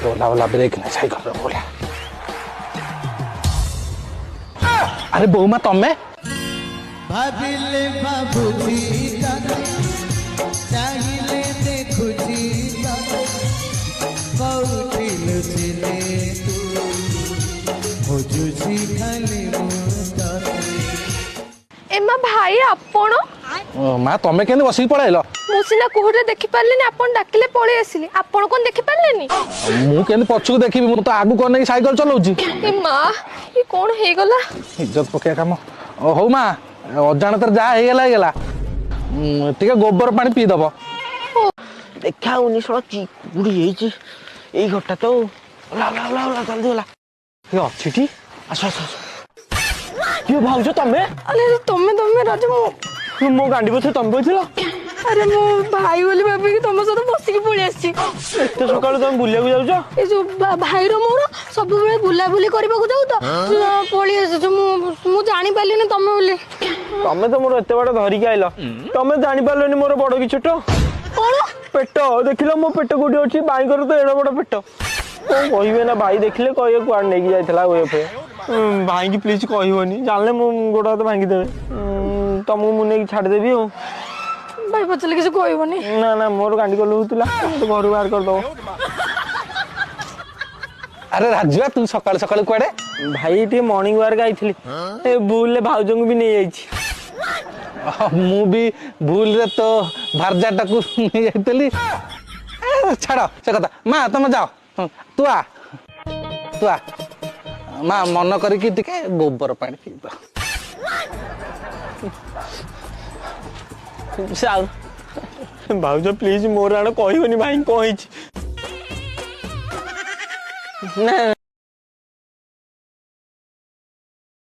बोला बोला ब्रेक नहीं साइकिल रे बोला अरे बहुमा तमे भाबिले बाबूजी चाहिले देखुजी कौटी लुचिले तू खोजुची खाली एमा भाई आपण माँ तमे केने बसिक पळाइल मु सिना कोहरे देखि पारलेनी आपण डाकिले पळे आसिली आपण कोन देखि पारलेनी मु केने पछुक देखिबि मु तो आगु कोन साइकिल चलाउची ए मां ई कोन हे गला इज्जत पके काम हो माँ अजाणतर जा हेगला हेगला टिके गोबर पानी पी दबो देखा उनी सड़ा चिकुड़ी हेची एई घरटा तो ला ला ला ला जल्दी होला ये अच्छी आस आस ये भाउज तमे अरे तमे राजा मो गांडी बसे तमे बसिला अरे मो भाई बोली भाभी कि तुम सहित बसिक पळे आसी एते सकाळ तमे बुलिया को जाउछ ए जो भाई रो मोर सब बेले बुला बुली करबा को जाऊ तो पळे आसी मु जानि पालिनी तमे बोली तमे तो मोर एते बड़ धरि के आइलो तमे जानि पारलोनी मोर बड़ कि छोट कोन पेट देखिलो मो पेट गुडी अछि बाई कर तो एडा बड़ पेट ओ कहिबे ना भाई देखले कहिए कुआड नै कि जाइतला ओएफे भाई की प्लीज कहिवनी जानले मो गोडा तो भांगी देबे तमु मु नै छाड़ देबी हो भाई पचले किसी कहबनी ना ना मोर गांडी को लहुतला तो घर बाहर कर दो अरे राजुआ तू सकाळ सकाळ कुआडे भाई टी मॉर्निंग वॉक आइथिली ए भूल ले भाउजंग भी नहीं आइछि मु भी भूल रे तो भारजाटा को नहीं जाइतली छाड़ से कथा माँ तुम जाओ तू आ माँ मन करके टिके गोबर पानी पी दो साल भाउज प्लीज मोर आड़ कहबनी भाई कहीं ना